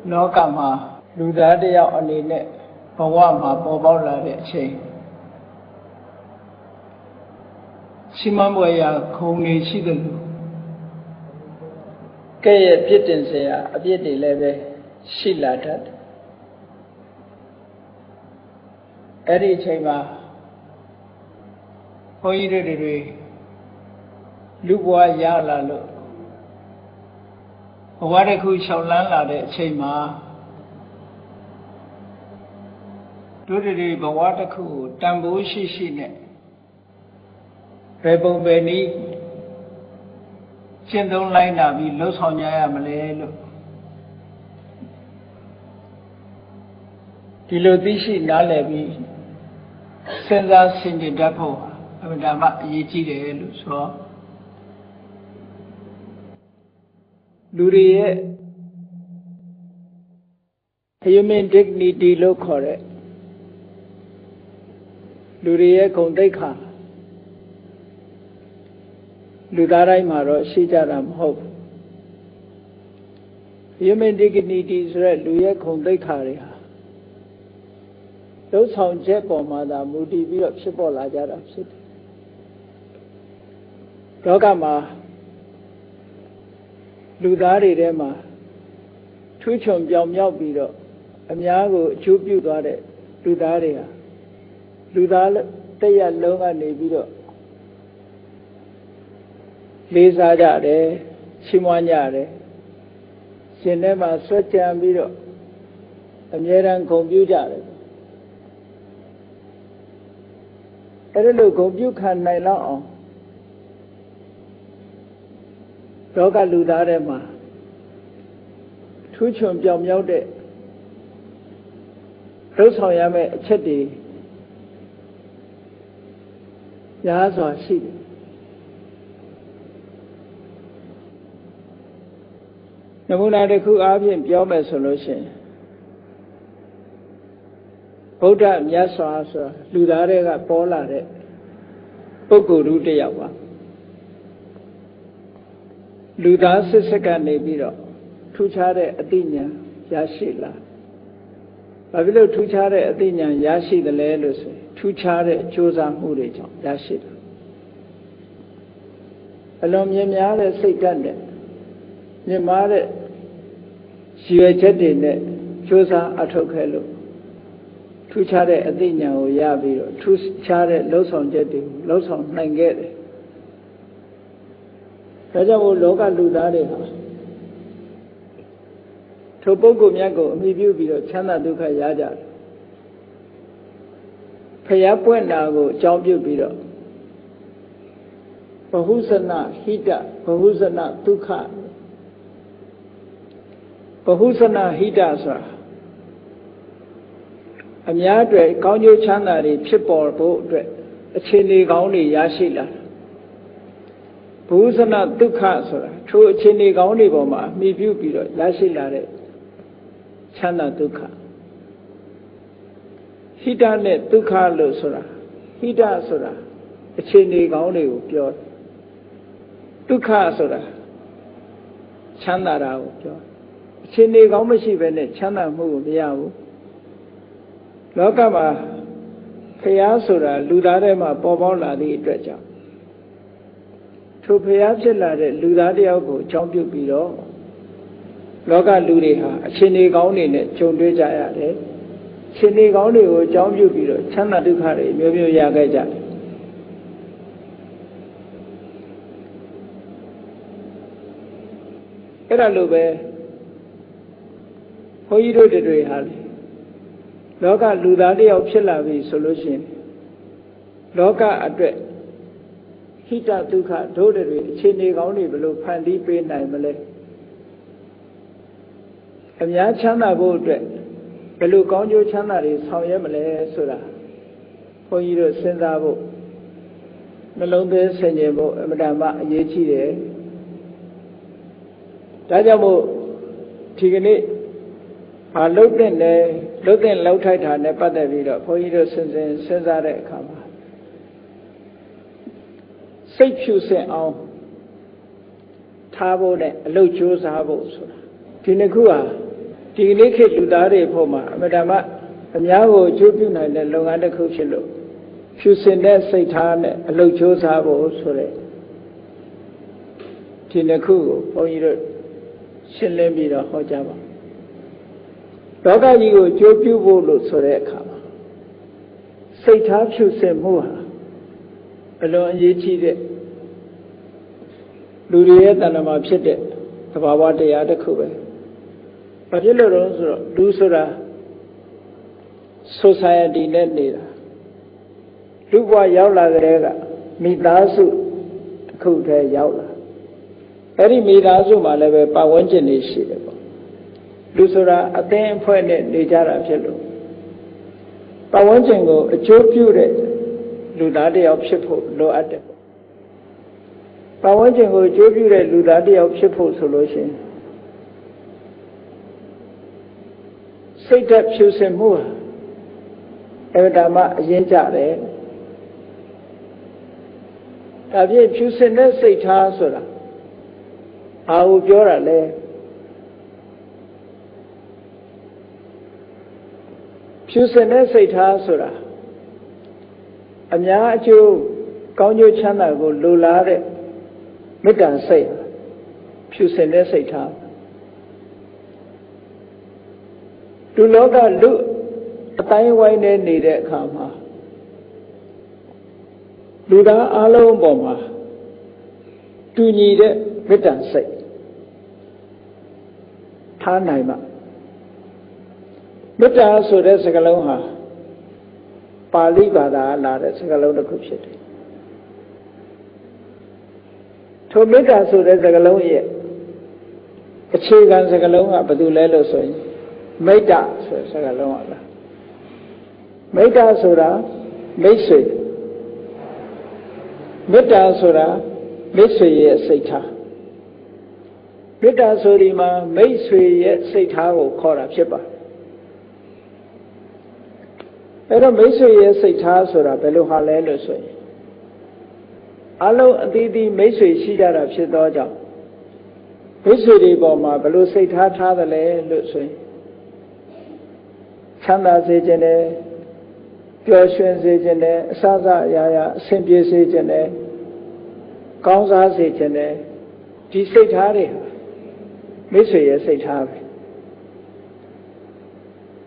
လောကမှာလူသားတစ်ယောက်အနေနဲ့ဘဝမှာပေါ်ပေါက်လာတဲ့အချိန်ရှိမှန်းပွဲရာခုံနေရှိတယ်လို့ကဲ့ရဲ့ပြစ်တင်စရာအပြစ်တွေလည်းပဲရှိလာတတ်တယ်အဲ့ဒီအချိန်မှာဘုန်းကြီးတွေလူဘဝရလာလို့ဘဝတစ်ခုရှောင်လန်းလာတဲ့အချိန်မှာတို့တွေဘဝတစ်ခုကိုတန်ဖိုးရှိရှိနဲ့ဘယ်ပုံပဲနည်းရှင်းသုံးလိုက်နာပြီးလှုပ်ဆောင်ကြရမလဲလို့ဒီလိုသိရှိနားလည်ပြီးစဉ်းစားဆင်ခြင်တတ်ဖို့အမှန်တမ်းအရေးကြီးတယ်လို့ဆိုတော့လူတွေရဲ့ human dignity လို့ခေါ်တဲ့လူတွေရဲ့ဂုဏ်သိက္ခာလူသားတိုင်းမှာတော့ရှိကြတာမဟုတ်ဘူး human dignity ဆိုတဲ့လူရဲ့ဂုဏ်သိက္ခာတွေဟာလှုပ်ဆောင်ချက်ပေါ်မှာသာမူတည်ပြီးတော့ဖြစ်ပေါ်လာကြတာဖြစ်တယ်လောကမှာလူသားတွေထဲမှာထူးချွန်ပြောင်မြောက်ပြီးတော့အများကိုအကျိုးပြုသွားတဲ့လူသားတွေဟာလူသားတစ်ရပ်လုံးကနေပြီးတော့လေးစားကြတယ်ချီးမွမ်းကြတယ်ရှင်ထဲမှာဆွဲကြံပြီးတော့အမြဲတမ်းဂုဏ်ပြုကြတယ်အဲ့ဒါလို့ဂုဏ်ပြုခံနိုင်လောက်အောင်လောကလူသားထဲမှာထူးချွန်ပြောင်မြောက်တဲ့လှုပ်ဆောင်ရမယ့်အချက်တွေများစွာရှိတယ်နမူနာတစ်ခုအားဖြင့်ပြောမယ်ဆိုလို့ရှိရင်ဗုဒ္ဓမြတ်စွာဆိုတာလူသားတွေကပေါ်လာတဲ့ပုဂ္ဂိုလ်တစ်ယောက်ပါလူသားစစ်စစ်ကနေပြီးတော့ထူးခြားတဲ့အသိဉာဏ်ရရှိလာဘာဖြစ်လို့ထူးခြားတဲ့အသိဉာဏ်ရရှိတယ်လဲလို့ဆိုထူးခြားတဲ့ကြိုးစားမှုတွေကြောင့်ရရှိတယ်အလွန်မြင်များတဲ့စိတ်ဓာတ်နဲ့မြင်မာတဲ့ရည်ရွယ်ချက်တွေနဲ့ကြိုးစားအထောက်ခဲလို့ထူးခြားတဲ့အသိဉာဏ်ကိုရပြီးတော့ထူးခြားတဲ့လှုပ်ဆောင်ချက်တွေကိုလှုပ်ဆောင်နိုင်ခဲ့တယ်ဒါကြောင့်မို့လောကလူသားတွေဟာထိုပုဂ္ဂိုလ်မြတ်ကိုအမိပြုပြီးတော့ချမ်းသာဒုက္ခရကြတယ်ဖယားပွင့်တာကိုအကြောင်းပြုပြီးတော့ဘဟုဇနဟိတဘဟုဇနဒုက္ခဘဟုဇနဟိတဆိုတာအများအတွက်ကောင်းကျိုးချမ်းသာတွေဖြစ်ပေါ်ဖို့အတွက်အခြေအနေကောင်းတွေရရှိလာဘဟုဇနဒုက္ခဆိုတာထိုအခြေအနေကောင်းတွေပေါ်မှာအမိပြုပြီးတော့ရရှိလာတဲ့ချမ်းသာဒုက္ခဟိတနဲ့ဒုက္ခလို့ဆိုတာဟိတဆိုတာအခြေအနေကောင်းတွေကိုပြောဒုက္ခဆိုတာချမ်းသာတာကိုပြောအခြေအနေကောင်းမရှိဘဲနဲ့ချမ်းသာမှုကိုမရဘူးလောကမှာဖျားဆိုတာလူသားထဲမှာပေါ်ပေါက်လာသည့်အတွက်ကြောင့်ထိုဖျားဖြစ်လာတဲ့လူသားတယောက်ကိုအကြောင်းပြုပြီးတော့လောကလူတွေဟာအခြေအနေကောင်းတွေနဲ့ကြုံတွေ့ကြရတယ်အခြေအနေကောင်းတွေကိုအကြောင်းပြုပြီးတော့ချမ်းသာဒုက္ခတွေမျိုးမျိုးရခဲ့ကြတယ်အဲ့ဒါလိုပဲဘုန်းကြီးတို့တွေဟာလေလောကလူသားတယောက်ဖြစ်လာပြီဆိုလို့ရှိရင်လောကအတွက်ဟိတဒုက္ခတို့တွေအခြေအနေကောင်းတွေဘယ်လိုဖန်တီးပေးနိုင်မလဲအများချမ်းသာဖို့အတွက်ဘယ်လိုကောင်းကျိုးချမ်းသာတွေဆောင်ရွက်မလဲဆိုတာဘုန်းကြီးတို့စဉ်းစားဖို့နှလုံးသွင်းဆင်ခြင်ဖို့အမှန်တမ်းအရေးကြီးတယ်ဒါကြောင့်မို့ဒီကနေ့ဘာလှုပ်တဲ့လဲလှုပ်တဲ့လှုပ်ထိုက်တာနဲ့ပတ်သက်ပြီးတော့ဘုန်းကြီးတို့စဉ်းစားတဲ့အခါမှာစိတ်ဖြူစင်အောင်ထားဖို့နဲ့အလုပ်ကြိုးစားဖို့ဆိုတာဒီနှစ်ခုဟာ ဒီနေ့ခေတ်လူသားတွေဖို့မှာအမှန်တမ်းအများကိုအကျိုးပြုနိုင်တဲ့လုပ်ငန်းတစ်ခုဖြစ်လို့ဖြူစင်တဲ့စိတ်ထားနဲ့အလုပ်ကြိုးစားဖို့ဆိုတဲ့ဒီနှစ်ခုကိုဘုန်းကြီးတို့ရှင်းလင်းပြီးတော့ဟောကြားပါလောကကြီးကိုအကျိုးပြုဖို့လို့ဆိုတဲ့အခါမှာစိတ်ထားဖြူစင်မှုဟာအလွန်အရေးကြီးတဲ့လူတွေရဲ့တဏ္ဍာမှာဖြစ်တဲ့သဘာဝတရားတစ်ခုပဲဘာဖြစ်လို့လဲဆိုတော့လူဆိုတာ society နဲ့နေတာလူဘဝရောက်လာတဲ့ကမိသားစုတစ်ခုတည်းရောက်လာအဲ့ဒီမိသားစုမှာလည်းပဲပတ်ဝန်းကျင်တွေရှိတယ်ပေါ့လူဆိုတာအသင်းအဖွဲ့နဲ့နေကြတာဖြစ်လို့ပတ်ဝန်းကျင်ကိုအကျိုးပြုတဲ့လူသားတစ်ယောက်ဖြစ်ဖို့လိုအပ်တယ်ပတ်ဝန်းကျင်ကိုအကျိုးပြုတဲ့လူသားတစ်ယောက်ဖြစ်ဖို့ဆိုလို့ရှိရင်စိတ်ဓာတ်ဖြူစင်မှုဟာအဲ့ဒါမှအရင်ကြတယ်ဒါဖြင့်ဖြူစင်တဲ့စိတ်ထားဆိုတာဘာကိုပြောတာလဲဖြူစင်တဲ့စိတ်ထားဆိုတာအများအကျိုးကောင်းကျိုးချမ်းသာကိုလိုလားတဲ့မေတ္တာစိတ်ဖြူစင်တဲ့စိတ်ထားလူလောကလူအတိုင်းဝိုင်းနေနေတဲ့အခါမှာလူသားအလုံးပေါ်မှာတူညီတဲ့မေတ္တာစိတ်ထားနိုင်မှာမေတ္တာဆိုတဲ့စကားလုံးဟာပါဠိဘာသာလာတဲ့စကားလုံးတစ်ခုဖြစ်တယ်ထိုမေတ္တာဆိုတဲ့စကားလုံးရဲ့အခြေခံစကားလုံးကဘာလို့လဲလို့ဆိုရင်မေတ္တာဆိုတဲ့စကားလုံးပါလားမေတ္တာဆိုတာမိတ်ဆွေမေတ္တာဆိုတာမိတ်ဆွေရဲ့စိတ်ထားမေတ္တာဆိုဒီမှာမိတ်ဆွေရဲ့စိတ်ထားကိုခေါ်တာဖြစ်ပါအဲ့တော့မိတ်ဆွေရဲ့စိတ်ထားဆိုတာဘယ်လိုဟာလဲလို့ဆိုရင်အလုံးအသီးသီးမိတ်ဆွေရှိကြတာဖြစ်သောကြောင့်မိတ်ဆွေတွေပေါ်မှာဘယ်လိုစိတ်ထားထားသလဲလို့ဆိုရင်ချမ်းသာစေခြင်းနဲ့ပျော်ရွှင်စေခြင်းနဲ့အစစအရာရာအဆင်ပြေစေခြင်းနဲ့ကောင်းစားစေခြင်းနဲ့ဒီစိတ်ထားတွေဟာမိတ်ဆွေရဲ့စိတ်ထားပဲ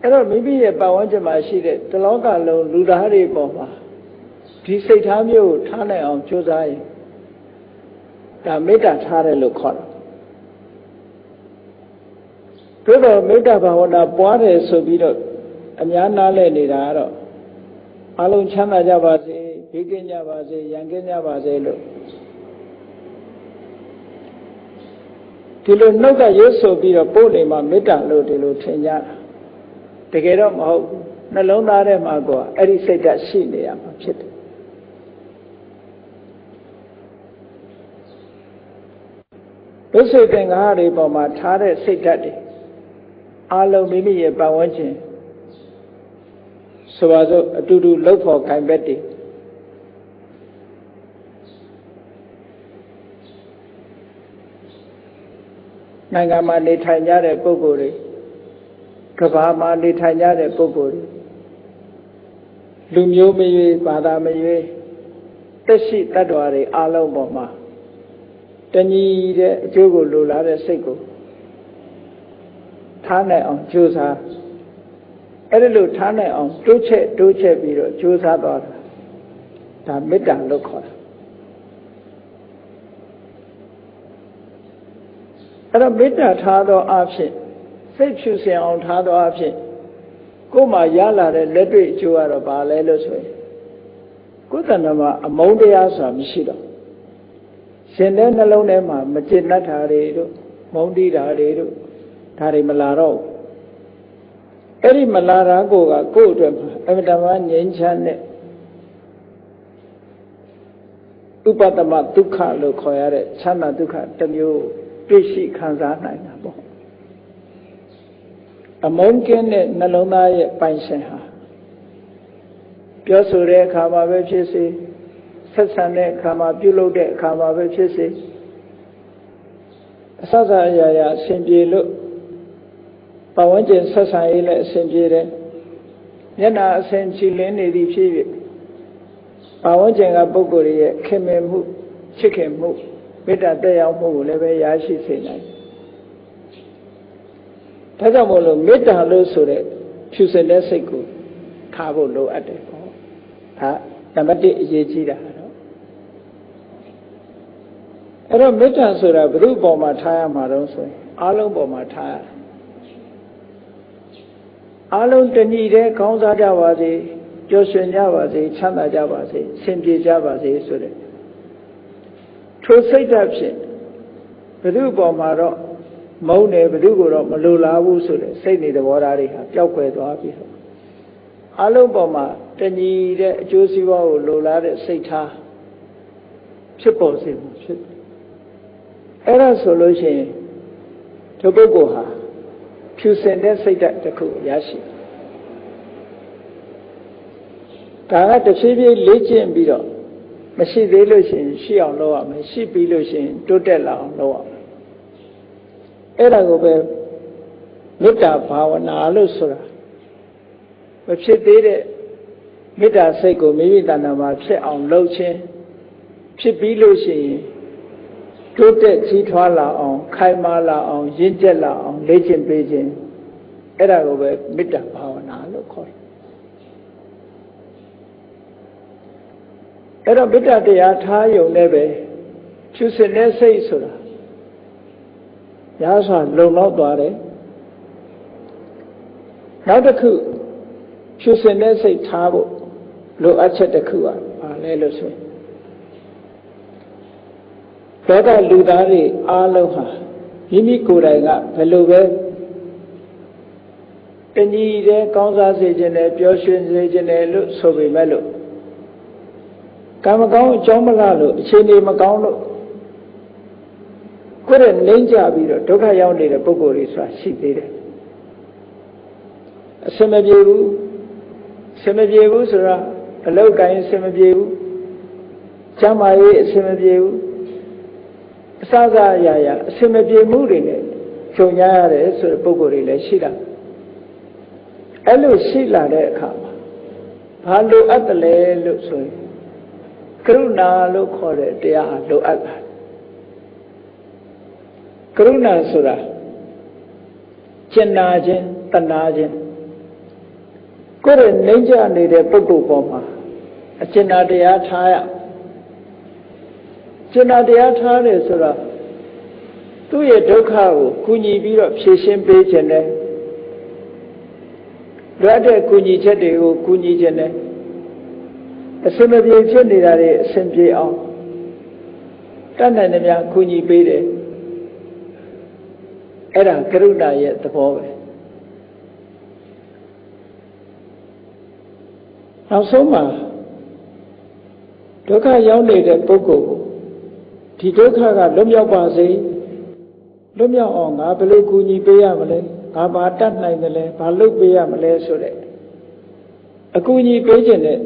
အဲ့တော့မိမိရဲ့ပတ်ဝန်းကျင်မှာရှိတဲ့တလောကလုံးလူသားတွေပေါ်မှာဒီစိတ်ထားမျိုးကိုထားနိုင်အောင်ကြိုးစားရင်ဒါမေတ္တာထားတယ်လို့ခေါ်တယ်သို့တော့မေတ္တာဘာဝနာပွားတယ်ဆိုပြီးတော့အများနားလည်နေတာကတော့အလုံးချမ်းသာကြပါစေဘေးကင်းကြပါစေရန်ကင်းကြပါစေလို့ဒီလိုနှုတ်ကရွတ်ဆိုပြီးတော့ပို့နေမှာမေတ္တာလို့ဒီလိုထင်ကြတာတကယ်တော့မဟုတ်ဘူးနှလုံးသားထဲမှာကအဲ့ဒီစိတ်ဓာတ်ရှိနေရမှာဖြစ်တယ်ဘုစိတ်သင်္ဃာတွေပေါ်မှာထားတဲ့စိတ်ဓာတ်တွေအလုံးမိမိရဲ့ပတ်ဝန်းကျင်ဆိုပါစို့အတူတူလှုပ်ဖို့ခိုင်ဘက်တွေနိုင်ငံမှာနေထိုင်ကြတဲ့ပုဂ္ဂိုလ်တွေကမ္ဘာမှာနေထိုင်ကြတဲ့ပုဂ္ဂိုလ်တွေလူမျိုးမရွေးဘာသာမရွေးတက်ရှိတ attva တွေအလုံးပေါ်မှာတညီတဲ့အကျိုးကိုလိုလားတဲ့စိတ်ကိုထားနိုင်အောင်ကြိုးစားအဲ့ဒီလိုထားနိုင်အောင်တိုးချက်ပြီးတော့ကြိုးစားသွားတာဒါမေတ္တာလို့ခေါ်တာအဲ့တော့မေတ္တာထားသောအဖြစ်စိတ်ဖြူစင်အောင်ထားသောအဖြစ်ကိုယ်မှာရလာတဲ့လက်တွေ့အကျိုးကတော့ဘာလဲလို့ဆိုရင်ကိုယ်တဏ္ဍာမှာအမုန်းတရားဆိုတာမရှိတော့ရှင်တဲ့နှလုံးထဲမှာမကျေနပ်တာတွေတို့မုန်းတီးတာတွေတို့ဒါတွေမလာတော့အဲ့ဒီမလာတာကိုယ့်အတွက်မှာအမှန်တမ်းငြိမ်းချမ်းတဲ့ဥပတ္တမဒုက္ခလို့ခေါ်ရတဲ့ချမ်းသာဒုက္ခတစ်မျိုးတွေ့ရှိခံစားနိုင်တာပေါ့အမုန်းကင်းတဲ့နှလုံးသားရဲ့ပိုင်ရှင်ဟာပြောဆိုတဲ့အခါမှာပဲဖြစ်စေဆက်ဆံတဲ့အခါမှာပြုလုပ်တဲ့အခါမှာပဲဖြစ်စေအစစအရာရာအဆင်ပြေလို့ ပတ်ဝန်းကျင်ဆက်ဆံရေးလည်းအဆင်ပြေတယ်မျက်နှာအဆင်ချီလင်းနေသည်ဖြစ်၍ပတ်ဝန်းကျင်ကပုဂ္ဂိုလ်ရဲ့ခင်မင်မှုချစ်ခင်မှုမေတ္တာတက်ရောက်မှုကိုလည်းပဲရရှိစေနိုင်ဒါကြောင့်မို့လို့မေတ္တာလို့ဆိုတဲ့ဖြူစင်တဲ့စိတ်ကိုထားဖို့လိုအပ်တယ်ပေါ့ဒါနံပါတ်1အရေးကြီးတာတော့အဲ့တော့မေတ္တာဆိုတာဘယ်သူ့ပေါ်မှာထားရမှာတော့ဆိုရင်အားလုံးပေါ်မှာထားရအားလုံးတဏှိတဲ့ကောင်းစားကြပါစေပျော်ရွှင်ကြပါစေချမ်းသာကြပါစေအဆင်ပြေကြပါစေဆိုတဲ့ထိုစိတ်ဓာတ်ဖြင့်ဘယ်သူ့ပေါ်မှာတော့မုန်းတယ်ဘယ်သူကိုတော့မလိုလားဘူးဆိုတဲ့စိတ်နေသဘောထားတွေဟာပျောက်ကွယ်သွားပြီးတော့အလုံးပေါ်မှာတညီတဲ့အကျိုးစီးပွားကိုလိုလားတဲ့စိတ်ထားဖြစ်ပေါ်စေမှုဖြစ်အဲ့ဒါဆိုလို့ရှိရင်ဒီပုဂ္ဂိုလ်ဟာဖြူစင်တဲ့စိတ်ဓာတ်တစ်ခုရရှိဒါကတစ်ဖြည်းဖြည်းလေ့ကျင့်ပြီးတော့မရှိသေးလို့ရှိရင်ရှိအောင်လုပ်ရမယ်ရှိပြီးလို့ရှိရင်တိုးတက်လာအောင်လုပ်ရမယ်အဲ့ဒါကိုပဲမေတ္တာဘာဝနာလို့ဆိုတာမဖြစ်သေးတဲ့မေတ္တာစိတ်ကိုမိမိတဏ္ဍာမှာဖြစ်အောင်လုပ်ခြင်းဖြစ်ပြီးလို့ရှိရင်တိုးတက်ကြီးထွားလာအောင်ခိုင်မာလာအောင်ရင့်ကျက်လာအောင်လေ့ကျင့်ပေးခြင်းအဲ့ဒါကိုပဲမေတ္တာဘာဝနာလို့ခေါ်တယ်အဲ့တော့မေတ္တာတရားထားယုံနဲ့ပဲဖြူစင်တဲ့စိတ်ဆိုတာရစွာလုံလောက်သွားတယ်နောက်တစ်ခုဖြူစင်တဲ့စိတ်ထားဖို့လိုအပ်ချက်တစ်ခုကဘာလဲလို့ဆိုရင်ဘက်ကလူသားတွေအားလုံးဟာမိမိကိုယ်တိုင်ကဘယ်လိုပဲတဏှီတဲ့ကောင်းစားစေခြင်းနဲ့ပျော်ရွှင်စေခြင်းနဲ့လို့ဆိုပေမဲ့လို့ကံမကောင်းအကြောင်းမလားလို့အခြေအနေမကောင်းလို့ကိုယ်နဲ့နှိမ့်ကြပြီးတော့ဒုက္ခရောက်နေတဲ့ပုဂ္ဂိုလ်တွေဆိုတာရှိသေးတယ်အစမပြေဘူးဆိုတာအလောက်ကိုင်းအစမပြေဘူးကျမ်းမာရေးအစမပြေဘူးအစအရာအစမပြေမှုတွေနဲ့ကြုံရရတယ်ဆိုတဲ့ပုဂ္ဂိုလ်တွေလည်းရှိတာအဲ့လိုရှိလာတဲ့အခါမှာဘာလိုအပ်တယ်လဲလို့ဆိုရင်ကရုဏာလို့ခေါ်တဲ့တရားဟာလိုအပ်တာကရုဏာဆိုတာကျင်နာခြင်းတဏှာခြင်းကိုယ်ရဲ့နှိမ့်ချနေတဲ့ပုဂ္ဂိုလ်ပေါ်မှာအကျဉ်းတရားထားရကျဉ်းတရားထားတယ်ဆိုတာသူ့ရဲ့ဒုက္ခကိုကူညီပြီးတော့ဖြေရှင်းပေးခြင်းနဲ့လွတ်တဲ့ကူညီချက်တွေကိုကူညီခြင်းနဲ့အစမပြေဖြစ်နေတာတွေအဆင်ပြေအောင်တတ်နိုင်သမျှကူညီပေးတယ်အဲ့ဒါကရုဏာရဲ့သဘောပဲနောက်ဆုံးမှာဒုက္ခရောက်နေတဲ့ပုဂ္ဂိုလ်ကိုဒီဒုက္ခကလွတ်မြောက်ပါစေလွတ်မြောက်အောင်ငါဘယ်လိုကူညီပေးရမလဲငါဘာတတ်နိုင်တယ်လဲဘာလုပ်ပေးရမလဲဆိုတဲ့အကူအညီပေးခြင်းနဲ့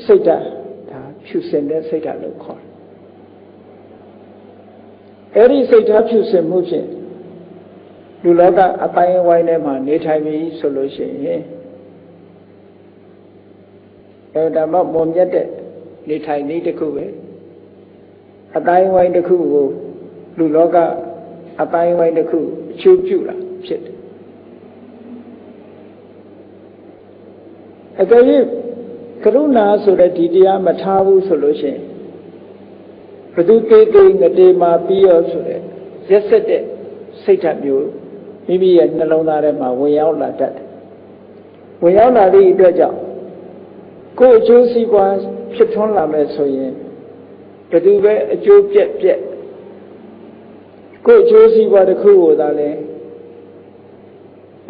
စိတ်ဓာတ်ဒါဖြူစင်တဲ့စိတ်ဓာတ်လို့ခေါ်တယ်အဲ့ဒီစိတ်ဓာတ်ဖြူစင်မှုဖြင့်လူလောကအပိုင်းအဝိုင်းထဲမှာနေထိုင်ပြီဆိုလို့ရှိရင်ဒါမှမွန်မြတ်တဲ့နေထိုင်နည်းတစ်ခုပဲအတိုင်းဝိုင်းတစ်ခုကိုလူလောကအတိုင်းဝိုင်းတစ်ခုအကျိုးပြုလာဖြစ်တယ်အကယ်၍ကရုဏာဆိုတဲ့ဒီတရားမထားဘူးဆိုလို့ရှိရင်ဘုသူတေငတေမာပြီးရောဆိုတဲ့ရက်ဆက်တဲ့စိတ်ဓာတ်မျိုးမိမိရဲ့နှလုံးသားထဲမှာဝင်ရောက်လာတတ်တယ်ဝင်ရောက်လာသည့်အတွက်ကြောင့်ကိုယ်အကျိုးစီးပွားဖြစ်ထွန်းလာမယ်ဆိုရင်ဘယ်သူပဲအကျိုးပြက်ကိုယ်အကျိုးစီးပွားတစ်ခုကိုသာလဲ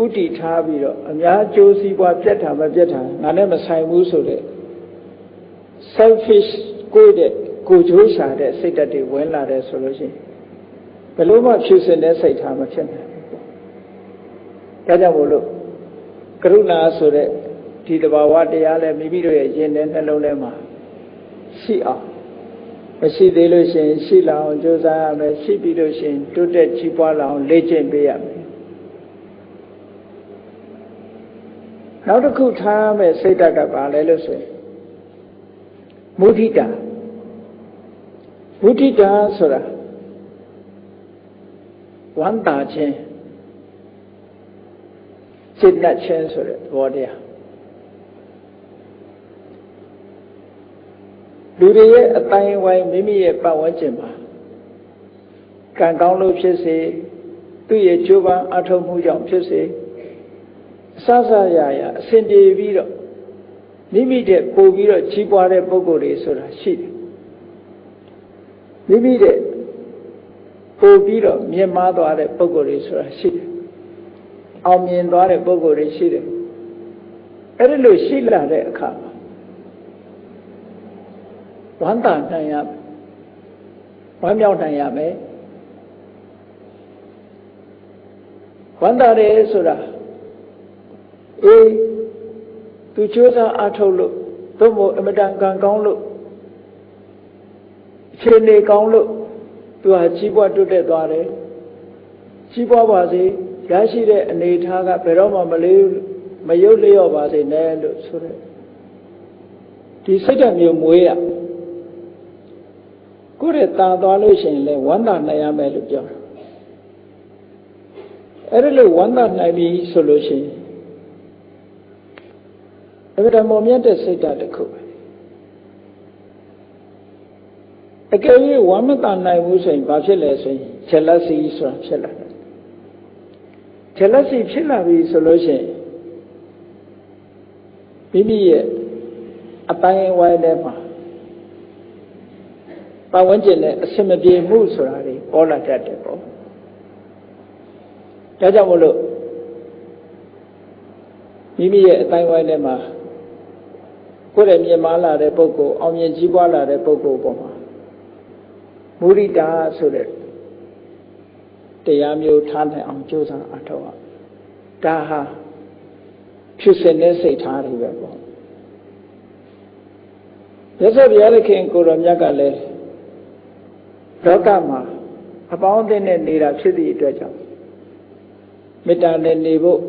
ဥတီထားပြီးတော့အများအကျိုးစီးပွားပြက်တာမပြက်တာငါနဲ့မဆိုင်ဘူးဆိုတဲ့ selfish ကိုယ်ကျိုးရှာတဲ့စိတ်ဓာတ်တွေဝင်လာတယ်ဆိုလို့ရှိရင်ဘယ်လို့မှဖြူစင်တဲ့စိတ်ထားမဖြစ်နိုင်ဘူး။ဒါကြောင့်မို့လို့ကရုဏာဆိုတဲ့ဒီတဘာဝတရားလည်းမိမိတို့ရဲ့ရင်ထဲနှလုံးထဲမှာရှိအောင်မရှိသေးလို့ရှိရင်ရှိလာအောင်ကြိုးစားရမယ်ရှိပြီးလို့ရှိရင်တိုးတက်ကြီးပွားလာအောင်လေ့ကျင့်ပေးရမယ် နောက်တစ်ခုထားမဲ့စိတ်ဓာတ်ကဘာလဲလို့ဆိုရင်မုဒိတာမုဒိတာဆိုတာဝမ်းသာခြင်းစိတ်နဲ့ခြင်းဆိုတဲ့သဘောတရားလူတွေရဲ့အတိုင်းဝိုင်းမိမိရဲ့ပတ်ဝန်းကျင်မှာကံကောင်းလို့ဖြစ်စေသူ့ရဲ့ကြိုးပမ်းအထောက်မှုကြောင့်ဖြစ်စေအစစရရအစဉ်ပြေပြီးတော့မိမိတဲ့ပို့ပြီးတော့ကြီးပွားတဲ့ပုဂ္ဂိုလ်တွေဆိုတာရှိတယ်မိမိတဲ့ပို့ပြီးတော့မြင့်မားသွားတဲ့ပုဂ္ဂိုလ်တွေဆိုတာရှိတယ်အောင်မြင်သွားတဲ့ပုဂ္ဂိုလ်တွေရှိတယ်အဲ့ဒီလိုရှိလာတဲ့အခါဝမ်းသာနိုင်ရဝမ်းမြောက်နိုင်ရမယ်ဝမ်းသာတယ်ဆိုတာအေးသူကြိုးစားအားထုတ်လို့သို့မဟုတ်အမတန်ကံကောင်းလို့အခြေအနေကောင်းလို့သူဟာကြီးပွားတိုးတက်သွားတယ်ကြီးပွားပါစေရရှိတဲ့အနေအထားကဘယ်တော့မှမရုပ်လျော့ပါစေနဲ့လို့ဆိုတဲ့ဒီစိတ်ဓာတ်မျိုးမွေးရကိုယ်ရဲ့တာသွားလို့ရှိရင်လည်းဝမ်းသာနိုင်ရမယ်လို့ပြောတယ်အဲ့ဒါလို့ဝမ်းသာနိုင်ပြီဆိုလို့ရှိရင်အဲ့ဒါမောမြတ်တဲ့စိတ်ဓာတ်တစ်ခုပဲအကယ်၍ဝမ်းမသာနိုင်ဘူးဆိုရင်ဘာဖြစ်လဲဆိုရင် jealousy ဆိုတာဖြစ်လာတယ် jealousy ဖြစ်လာပြီဆိုလို့ရှိရင်မိမိရဲ့အတိုင်းဝိုင်းထဲမှာပတ်ဝန်းကျင်နဲ့အဆင်မပြေမှုဆိုတာတွေပေါ်လာတတ်တယ်ပေါ့ဒါကြောင့်မို့လို့မိမိရဲ့အတိုင်းဝိုင်းထဲမှာကိုယ်ရဲ့မြင်မာလာတဲ့ပုဂ္ဂိုလ်အောင်မြင်ကြီးပွားလာတဲ့ပုဂ္ဂိုလ်ပေါ်မှာမုဒိတာဆိုတဲ့တရားမျိုးထားနိုင်အောင်ကြိုးစားအထောက်အဒါဟာဖြစ်စဉ်နဲ့စိတ်ထားတွေပဲပေါ့ရသော်ဘုရားသခင်ကိုရောမြတ်ကလည်းလောကမှာအပေါင်းအသင်းနဲ့နေတာဖြစ်သည့်အတွက်ကြောင့်မေတ္တာနဲ့နေဖို့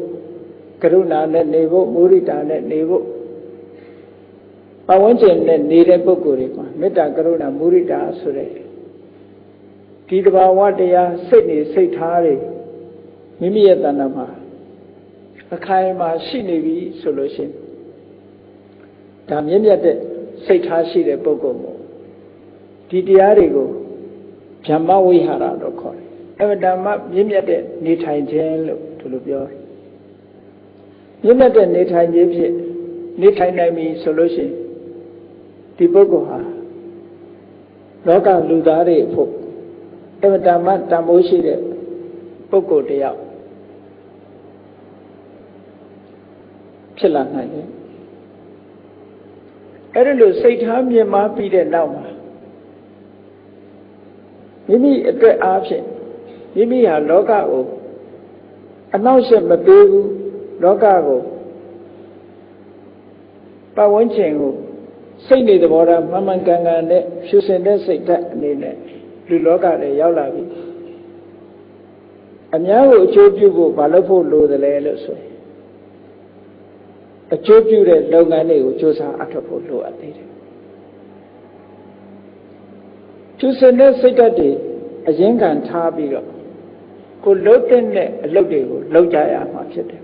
ကရုဏာနဲ့နေဖို့မုဒိတာနဲ့နေဖို့ပတ်ဝန်းကျင်နဲ့နေတဲ့ပုဂ္ဂိုလ်တွေမှာမေတ္တာကရုဏာမုဒိတာဆိုတဲ့ဒီတဘာဝတရားစိတ်နေစိတ်ထားတွေမိမိရဲ့တဏ္ဍာမှာအခိုင်အမာရှိနေပြီဆိုလို့ရှိရင်ဒါမြင့်မြတ်တဲ့စိတ်ထားရှိတဲ့ပုဂ္ဂိုလ်မို့ဒီတရားတွေကိုဗြဟ္မဝိဟာရလို့ခေါ်တယ်။အဲ့ဒါမှမြင့်မြတ်တဲ့နေထိုင်ခြင်းလို့ဒီလိုပြောတယ်။မြင့်မြတ်တဲ့နေထိုင်ခြင်းဖြင့်နေထိုင်နိုင်ပြီဆိုလို့ရှိရင်ဒီပုဂ္ဂိုလ်ဟာလောကလူသားတွေဖို့အဲ့ဒါမှတန်ဖိုးရှိတဲ့ပုဂ္ဂိုလ်တယောက်ဖြစ်လာနိုင်တယ်အဲ့ဒါလို့စိတ်ထားမြင့်မားပြီးတဲ့နောက်မှာမိမိအတွက်အားဖြင့်မိမိဟာလောကကိုအနှောင့်အယှက်မပေးဘူးလောကကိုပတ်ဝန်းကျင်ကိုစိတ်နေသဘောထားမှန်မှန်ကန်ကန်နဲ့ဖြူစင်တဲ့စိတ်ဓာတ်အနေနဲ့လူလောကလည်းရောက်လာပြီအများကိုအကျိုးပြုဖို့ဘာလို့ဖို့လိုသလဲလို့ဆိုရင်အကျိုးပြုတဲ့လုပ်ငန်းတွေကိုစူးစမ်းအထောက်ဖို့လိုအပ်သေးတယ်ဖြူစင်တဲ့စိတ်ဓာတ်တွေအရင်ခံထားပြီးတော့ကိုလုပ်တဲ့အလုပ်တွေကိုလုပ်ကြရမှာဖြစ်တယ်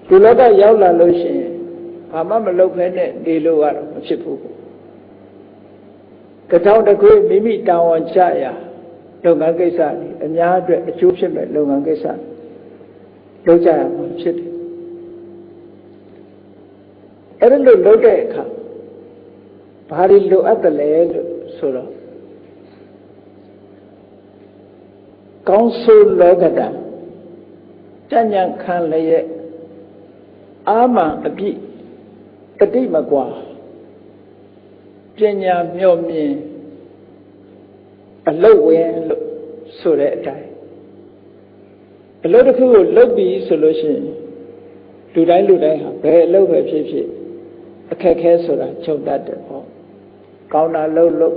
လူလောကရောက်လာလို့ရှိရင်ဘာမှမလုပ်ဖဲနဲ့နေလို့ကတော့မဖြစ်ဘူးကတောင်းတခွေမိမိတာဝန်ကျရာလုပ်ငန်းကိစ္စတွေအများအတွက်အကျိုးဖြစ်မဲ့လုပ်ငန်းကိစ္စလုပ်ကြရမှာဖြစ်တယ်အဲ့ဒါလို့လုပ်တဲ့အခါဘာတွေလိုအပ်တယ်လဲလို့ဆိုတော့ကောင်းဆိုးလောကတံတဉ္ဉခံလျက်အာမံအပြည့်တတိမကွာပညာမျှော်မြင်အလုတ်ဝင်လို့ဆိုတဲ့အတိုင်းအလုတ်တစ်ခုကိုလုပ်ပြီးဆိုလို့ရှိရင်လူတိုင်းဟာဘယ်အလုတ်ပဲဖြစ်ဖြစ်အခက်ခဲဆိုတာချုပ်တတ်တယ်ပေါ့ကောင်းတာလုပ်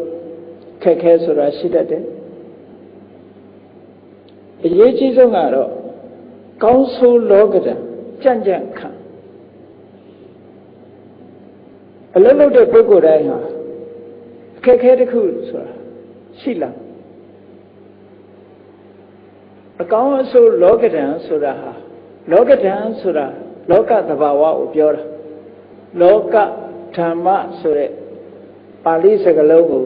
ခက်ခဲဆိုတာရှိတတ်တယ်အရေးကြီးဆုံးကတော့ကောင်းဆိုးလောကတံ ကြံ့ကြံ့ခံအလုံးလုံးတဲ့ပုဂ္ဂိုလ်တိုင်းဟာအခက်အခဲတစ်ခုဆိုတာရှိလာအကောင်းအဆိုးလောကဓာတ်ဆိုတာဟာလောကဓာတ်ဆိုတာလောကသဘာဝကိုပြောတာလောကဓမ္မဆိုတဲ့ပါဠိစကားလုံးကို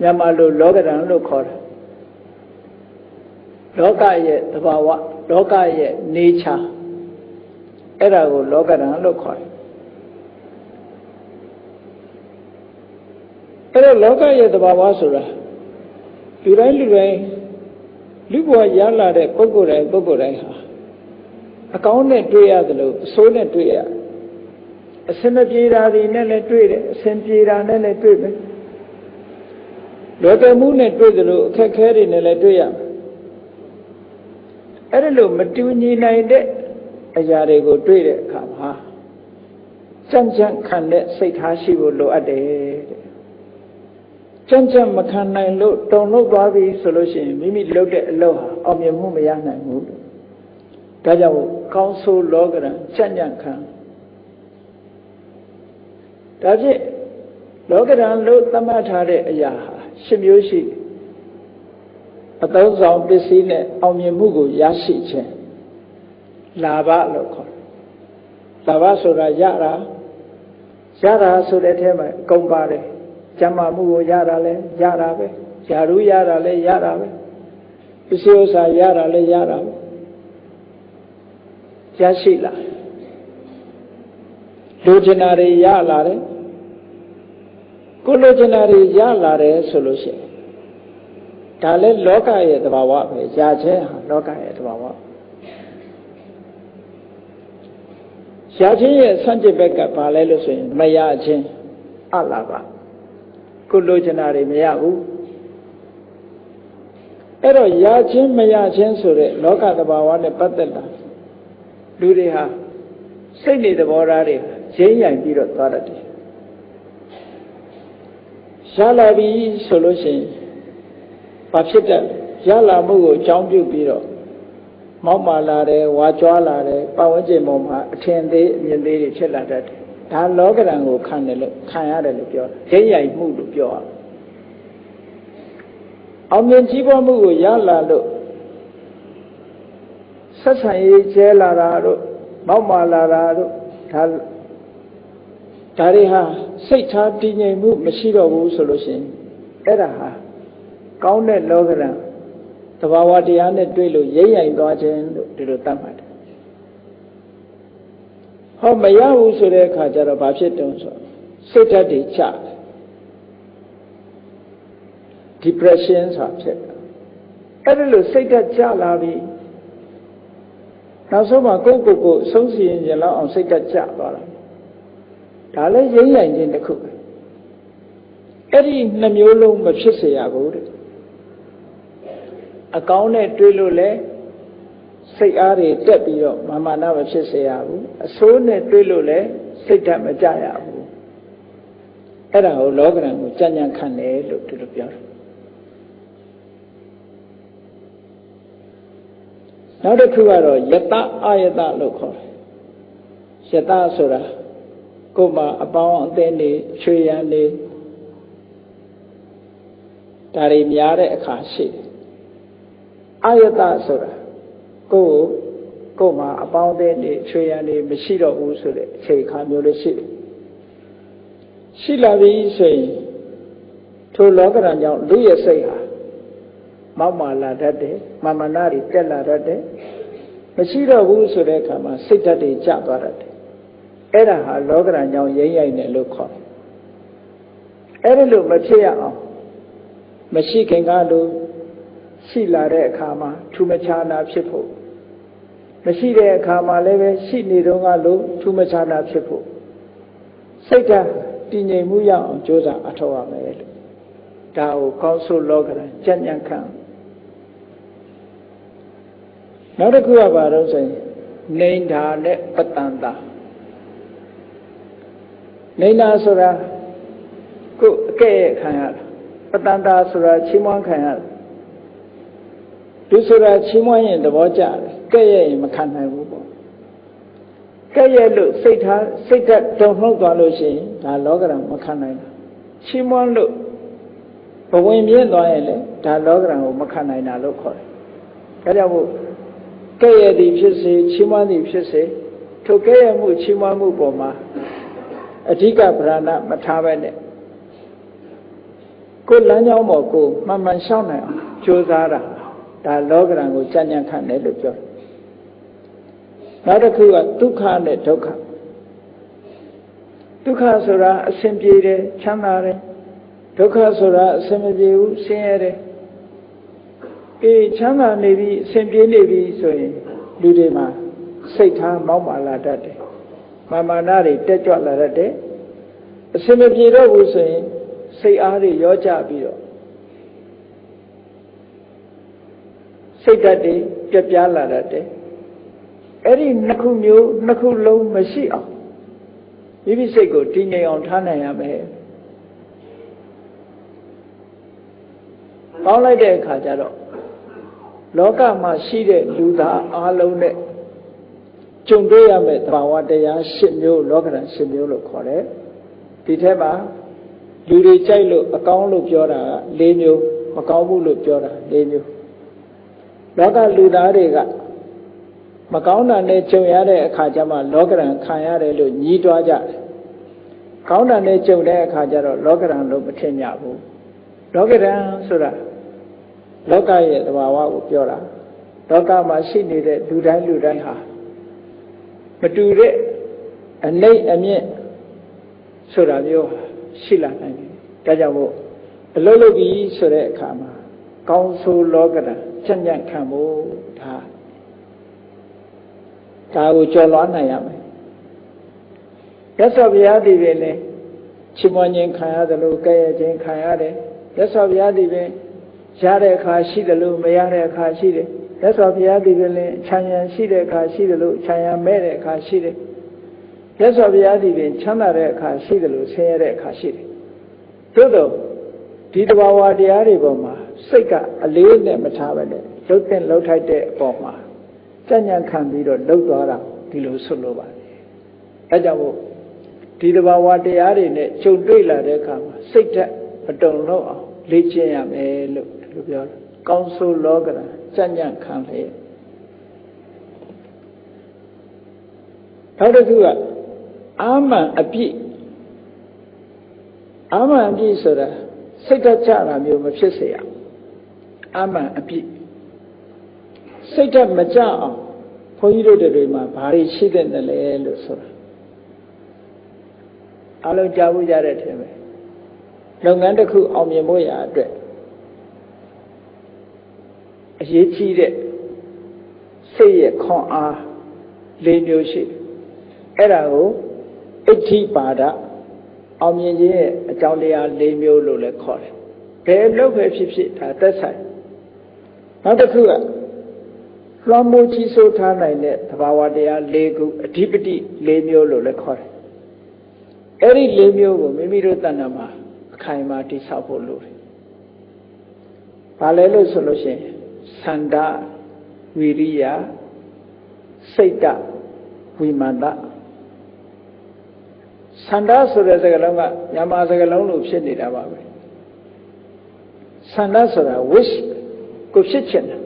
မြန်မာလိုလောကဓာတ်လို့ခေါ်တာလောကရဲ့သဘာဝလောကရဲ့ nature အဲ့ဒါကိုလောကဓာတ်လို့ခေါ်တယ်အဲ့တော့လောကရဲ့သဘာဝဆိုတာလူတိုင်းလူဘဝရလာတဲ့ပုဂ္ဂိုလ်တိုင်းဟာအကောင်းနဲ့တွေ့ရတယ်လို့အဆိုးနဲ့တွေ့ရအစင်မပြေတာတွေနဲ့လည်းတွေ့တယ်အစင်ပြေတာနဲ့လည်းတွေ့မယ်လောကမှုနဲ့တွေ့တယ်လို့အခက်ခဲတွေနဲ့လည်းတွေ့ရအဲ့ဒါလို့မတူညီနိုင်တဲ့အရာတွေကိုတွေ့တဲ့အခါမှာကြံ့ကြံ့ခံတဲ့စိတ်ထားရှိဖို့လိုအပ်တယ်တဲ့ကြံ့ကြံ့မခံနိုင်လို့တုန်လှုပ်သွားပြီဆိုလို့ရှိရင်မိမိလုပ်တဲ့အလုပ်ဟာအောင်မြင်မှုမရနိုင်ဘူးဒါကြောင့်ကောင်းဆိုးလောကရန်ကြံ့ကြံ့ခံဒါဖြင့်လောကရန်လို့သတ်မှတ်ထားတဲ့အရာဟာ၈မျိုးရှိအသုံးဆောင်ပစ္စည်းနဲ့အောင်မြင်မှုကိုရရှိခြင်းလာဘလို့ခေါ်တယ်လာဘဆိုတာရတာဆိုတဲ့အထဲမှာအကုန်ပါတယ်ကျမ်းမာမှုကိုရတာလဲရတာပဲဇာရုရတာလဲရတာပဲပစ္စည်းဥစ္စာရတာလဲရတာပဲရရှိလာလူကျင်နာတွေရလာတယ်ကိုလူကျင်နာတွေရလာတယ်ဆိုလို့ရှိရင်ဒါလဲလောကရဲ့သဘာဝပဲရခြင်းဟာလောကရဲ့သဘာဝရခြင်းရဲ့ဆန့်ကျင်ဘက်ကဘာလဲလို့ဆိုရင်မရခြင်းအလာပါကိုလိုချင်တာတွေမရဘူးအဲ့တော့ရခြင်းမရခြင်းဆိုတဲ့လောကသဘာဝနဲ့ပတ်သက်တာလူတွေဟာစိတ်နေသဘောထားတွေရင်းရိုင်ပြီးတော့သွားတတ်တယ်ရလာပြီဆိုလို့ရှိရင်ဘာဖြစ်တယ်ရလာမှုကိုအကြောင်းပြုပြီးတော့မောက်မာလာတယ်ဝါကြွားလာတယ်ပတ်ဝန်းကျင်ပေါ်မှာအထင်သေးအမြင်သေးတွေဖြစ်လာတတ်တယ်ဒါလောကဓာတ်ကိုခံရတယ်လို့ပြောတယ်ရင်းရိုင်မှုလို့ပြောအောင်အောင်မြင်ကြီးပွားမှုကိုရလာလို့ဆက်ဆံရေးကျဲလာတာတို့မောက်မာလာတာတို့ဒါတွေဟာစိတ်ထားတည်ငြိမ်မှုမရှိတော့ဘူးဆိုလို့ရှိရင်အဲ့ဒါဟာကောင်းတဲ့လောကဓာတ်သဘာဝတရားနဲ့တွေ့လို့ရိမ့်ရိုင်သွားခြင်းလို့ဒီလိုသတ်မှတ်တယ်ဟောမရဘူးဆိုတဲ့အခါကျတော့ဘာဖြစ်တုံးဆိုစိတ်ဓာတ်တွေကျတယ် depression ဆိုတာဖြစ်တယ်အဲ့ဒါလို့စိတ်ဓာတ်ကျလာပြီနောက်ဆုံးမှာကိုယ်အဆုံးစီရင်လောက်အောင်စိတ်ဓာတ်ကျသွားတာဒါလည်းရိမ့်ရိုင်ခြင်းတစ်ခုပဲအဲ့ဒီနှမျိုးလုံးမဖြစ်စေရဘူးတဲ့အကောင်းနဲ့တွေးလို့လဲစိတ်အားတွေတက်ပြီးတော့မာနမဖြစ်စေရဘူးအဆိုးနဲ့တွေးလို့လဲစိတ်ဓာတ်မကြရဘူးအဲ့ဒါကိုလောကဓာတ်ကိုကြံ့ကြံ့ခံတယ်လို့ဒီလိုပြောတယ်နောက်တစ်ခုကတော့ယတအာယတလို့ခေါ်တယ်ယတဆိုတာကိုယ်မှာအပေါင်းအသင်းတွေချွေရန်တွေဒါတွေများတဲ့အခါရှိတယ်အာယတဆိုတာကိုယ်မှာအပေါင်းအသင်းတွေချွေရန်တွေမရှိတော့ဘူးဆိုတဲ့အခြေအခါမျိုးလေးရှိတယ်ရှိလာပြီဆိုရင်ထိုလောကဓာတ်ကြောင့်လူရဲ့စိတ်ဟာမောက်မာလာတတ်တယ်မာမနာတွေတက်လာတတ်တယ်မရှိတော့ဘူးဆိုတဲ့အခါမှာစိတ်ဓာတ်တွေကျသွားတတ်တယ်အဲ့ဒါဟာလောကဓာတ်ကြောင့်ရိမ့်ရိုက်တယ်လို့ခေါ်တယ်အဲ့ဒါလို့မဖြစ်ရအောင်မရှိခင်ကလို့ရှိလာတဲ့အခါမှာထူးမခြားနာဖြစ်ဖို့မရှိတဲ့အခါမှာလည်းပဲရှိနေတော့ကလို့ထူးမခြားနာဖြစ်ဖို့စိတ်ဓာတ်တည်ငြိမ်မှုရအောင်ကြိုးစားအထောက်ရမယ်လို့ဒါကိုကောင်းဆိုလောကဓာတ်ကြံ့ကြံ့ခံနောက်တစ်ခုကဘာလို့ဆိုရင်နေန္ဒာနဲ့ပတ္တန္တာနေန္ဒာဆိုတာကိုယ်အကဲ့ခံရတာပတ္တန္တာဆိုတာချီးမွမ်းခံရတာသူဆိုတာချီးမွမ်းရင်သဘောကျတယ်ကဲ့ရဲ့ရင်မခံနိုင်ဘူးပေါ့ ကဲ့ရဲ့လို့စိတ်ဓာတ်တုံ့လှုပ်သွားလို့ရှိရင်ဒါလောကဓာတ်မခံနိုင်ဘူးချီးမွမ်းလို့ဘဝင်မြင့်သွားရင်လေဒါလောကဓာတ်ကိုမခံနိုင်တာလို့ခေါ်တယ်ဒါကြောင့်မို့ကဲ့ရဲ့သည်ဖြစ်စေချီးမွမ်းသည်ဖြစ်စေထိုကဲ့ရဲ့မှုချီးမွမ်းမှုပေါ်မှာအဓိကဗရဏမထားပဲနဲ့ကိုယ်လမ်းကြောင်းပေါ်ကိုမှန်မှန်ရှောက်နိုင်အောင်ကြိုးစားတာဒါလောကဓာတ်ကိုကြံ့ကြံ့ခံတယ်လို့ပြောတယ်နောက်တစ်ခုကဒုက္ခနဲ့ဒုက္ခဒုက္ခဆိုတာအဆင်ပြေတယ်ချမ်းသာတယ်ဒုက္ခဆိုတာအဆင်မပြေဘူးဆင်းရဲတယ်ချမ်းသာနေပြီအဆင်ပြေနေပြီဆိုရင်လူတွေမှာစိတ်ထားမောက်မာလာတတ်တယ်မာနတွေတက်ကြွလာတတ်တယ်အဆင်မပြေတော့ဘူးဆိုရင်စိတ်အားတွေရောကြပြီးတော့စိတ်ဓာတ်တွေပြက်ပြားလာတတ်တယ်အဲ့ဒီနှစ်ခုမျိုးနှစ်ခုလုံးမရှိအောင်မိမိစိတ်ကိုတည်ငြိမ်အောင်ထားနိုင်ရမယ်ပေါင်းလိုက်တဲ့အခါကျတော့လောကမှာရှိတဲ့လူသားအားလုံးနဲ့ကြုံတွေ့ရမယ့်သဘာဝတရား၈မျိုးလောကဓာတ်၈မျိုးလို့ခေါ်တယ်ဒီထဲမှာလူတွေကြိုက်လို့အကောင်းလို့ပြောတာက၄မျိုးမကောင်းဘူးလို့ပြောတာ၄မျိုးလောကလူသားတွေကမကောင်းတာနဲ့ကြုံရတဲ့အခါကျမှလောကဓာတ်ခံရတယ်လို့ညှိတွားကြတယ်ကောင်းတာနဲ့ကြုံတဲ့အခါကျတော့လောကဓာတ်လို့မထင်ကြဘူးလောကဓာတ်ဆိုတာလောကရဲ့သဘာဝကိုပြောတာလောကမှာရှိနေတဲ့လူတိုင်းဟာမတူတဲ့အနိမ့်အမြင့်ဆိုတာမျိုးရှိလာနိုင်တယ်ဒါကြောင့်မို့အလုံးလုံးပြီးဆိုတဲ့အခါမှာကောင်းဆိုးလောကဓာတ်ကြံ့ကြံ့ခံဖို့ဒါကိုကျော်လွှားနိုင်ရမယ်ရသော်ဘုရားဒီပင်လည်းချီးမွမ်းခြင်းခံရတယ်လို့ကဲ့ရဲ့ခြင်းခံရတယ်ရသော်ဘုရားဒီပင်ရတဲ့အခါရှိတယ်လို့မရတဲ့အခါရှိတယ်ရသော်ဘုရားဒီပင်လည်းခြံရံရှိတဲ့အခါရှိတယ်လို့ခြံရံမဲ့တဲ့အခါရှိတယ်ရသော်ဘုရားဒီပင်ချမ်းသာတဲ့အခါရှိတယ်လို့ဆင်းရဲတဲ့အခါရှိတယ်သို့တော့ဒီတဘာဝတရားတွေပေါ်မှာစိတ်ကအလေးနဲ့မထားပဲနဲ့လှုပ်တဲ့လှုပ်ထိုက်တဲ့အပေါ်မှာကြံ့ကြံ့ခံပြီးတော့လှုပ်သွားတာဒီလိုဆွလို့ပါတယ်အဲကြောင့်မို့ဒီတဘာဝတရားတွေနဲ့ကြုံတွေ့လာတဲ့အခါမှာစိတ်ဓာတ်မတုံလို့အောင်လေ့ကျင့်ရမယ်လို့ဒီလိုပြောတယ်ကောင်းဆိုးလောကဓာတ်ကြံ့ကြံ့ခံလေနောက်တစ်ခုကအာမန်အပြည့်ဆိုတာစိတ်ဓာတ်ကြတာမျိုးမဖြစ်စေရအာမန်အပြည့်စိတ်ဓာတ်မကြအောင်ဘုန်းကြီးတို့တွေမှာဘာတွေရှိတဲ့လဲလို့ဆိုတာအလုံးကြားဖို့ကြတဲ့ထင်ပဲလုပ်ငန်းတစ်ခုအောင်မြင်ဖို့ရာအတွက်အရေးကြီးတဲ့စိတ်ရဲ့ခွန်အား၄မျိုးရှိအဲ့ဒါကိုအဋ္ဌိပါဒအောင်မြင်ခြင်းရဲ့အကြောင်းတရား၄မျိုးလို့လည်းခေါ်တယ်ဘယ်လုပ်ပဲဖြစ်ဖြစ်ဒါသက်ဆိုင်နောက်တစ်ခုကလွှမ်းမိုးကြီးစိုးထားနိုင်တဲ့သဘာဝတရား၄ခုအဓိပတိ၄မျိုးလို့လည်းခေါ်တယ်အဲ့ဒီ၄မျိုးကိုမိမိတို့တဏ္ဍာမှာအခိုင်အမာတည်ဆောက်ဖို့လိုတယ်ဘာလဲလို့ဆိုလို့ရှိရင်သန္တာဝိရိယစိတ်တဝိမာန်တသန္တာဆိုတဲ့စကားလုံးကမြန်မာစကားလုံးလိုဖြစ်နေတာပါပဲသန္တာဆိုတာ wish ကိုဖြစ်ချင်တယ်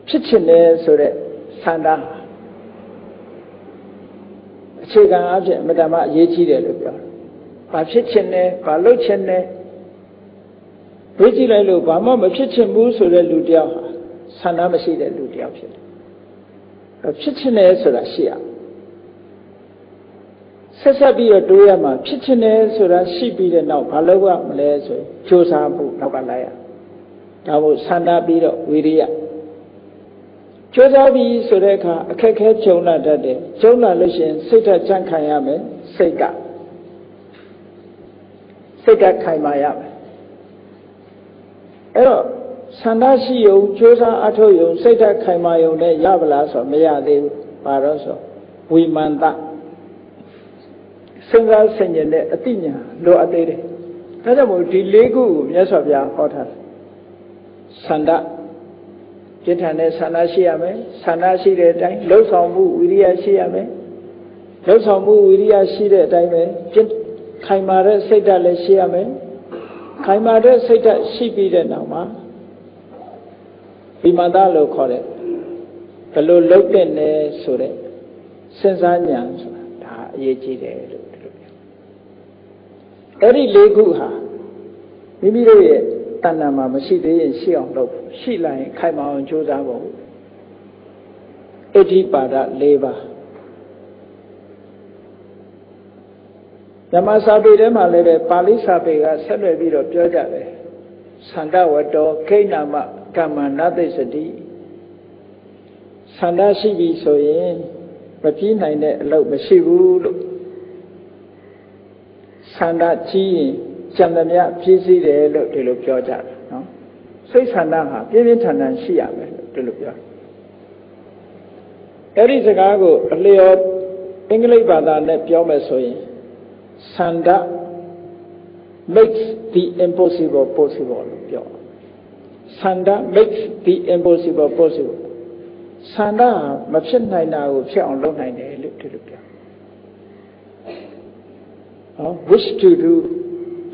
ဖြစ်ချင်တယ်ဆိုတဲ့သန္တာအခြေခံအဖြစ်အမတ္တမအရေးကြီးတယ်လို့ပြောတယ်။ဘာဖြစ်ချင်တယ်ဘာလုပ်ချင်တယ်ဝေ့ကြည့်လိုက်လို့ဘာမှမဖြစ်ချင်ဘူးဆိုတဲ့လူတယောက်ဟာသန္တာမရှိတဲ့လူတယောက်ဖြစ်တယ်။ဖြစ်ချင်တယ်ဆိုတာရှိရဆက်ပြီးတော့တိုးရမှာဖြစ်ချင်တယ်ဆိုတာရှိပြီးတဲ့နောက်ဘာလုပ်ရမလဲဆိုရင်ကြိုးစားဖို့နောက်ကလိုက်ရဒါမို့သန္တာပြီးတော့ဝိရိယကြိုးစားပြီးဆိုတဲ့အခါအခက်ခဲကြုံလာတတ်တယ်ကြုံလာလို့ရှိရင်စိတ်ဓာတ်ကြံ့ခံရမယ်စိတ်ဓာတ်ခိုင်မာရမယ်အဲ့တော့သန္တာရှိယုံကြိုးစားအထောက်ယုံစိတ်ဓာတ်ခိုင်မာယုံနဲ့ရပါလားဆိုမရသေးဘူးဘာလို့ဆိုဝိမာန်တစဉ်းစားဆင်ခြင်တဲ့အသိဉာဏ်လိုအပ်သေးတယ်ဒါကြောင့်မို့ဒီ၄ခုကိုမြတ်စွာဘုရားဟောထားတယ်သန္တာ ပြင်းထန်တဲ့ဆန္ဒရှိရမယ်ဆန္ဒရှိတဲ့အတိုင်းလှုပ်ဆောင်မှုဝိရိယရှိရမယ်လှုပ်ဆောင်မှုဝိရိယရှိတဲ့အတိုင်းပဲခိုင်မာတဲ့စိတ်ဓာတ်လည်းရှိရမယ်ခိုင်မာတဲ့စိတ်ဓာတ်ရှိပြီးတဲ့နောက်မှာဒီမသားလို့ခေါ်တဲ့ဘယ်လိုလုပ်တဲ့လဲဆိုတဲ့စဉ်းစားဉာဏ်ဆိုတာဒါအရေးကြီးတယ်လို့ဒီလိုပြောအဲ့ဒီ၄ခုဟာမိမိတို့ရဲ့တဏ္ဍာမှာမရှိသေးရင်ရှိအောင်လုပ်ရှိလာရင်ခိုင်မာအောင်ကြိုးစားဖို့အဋ္ဌိပါဒ၄ပါးဓမ္မစာပေထဲမှာလည်းပဲပါဠိစာပေကဆက်လွယ်ပြီးတော့ပြောကြတယ်သန္တဝတ္တောခိဏမကမ္မနသိစတိသန္တာရှိပြီဆိုရင်မပြီးနိုင်တဲ့အလုပ်မရှိဘူးလို့သန္တာကြီးရင်ကြံသမျှပြည့်စည်တယ်လို့ဒီလိုပြောကြတယ်နော်စိတ်သန္တာဟာပြင်းပြင်းထန်ထန်ရှိရမယ်လို့ဒီလိုပြောအဲ့ဒီစကားကိုအလျော်အင်္ဂလိပ်ဘာသာနဲ့ပြောမယ်ဆိုရင်သန္တာ makes the impossible possible လို့ပြောသန္တာ makes the impossible possible သန္တာမဖြစ်နိုင်တာကိုဖြစ်အောင်လုပ်နိုင်တယ်လို့ဒီလိုပြောwish to do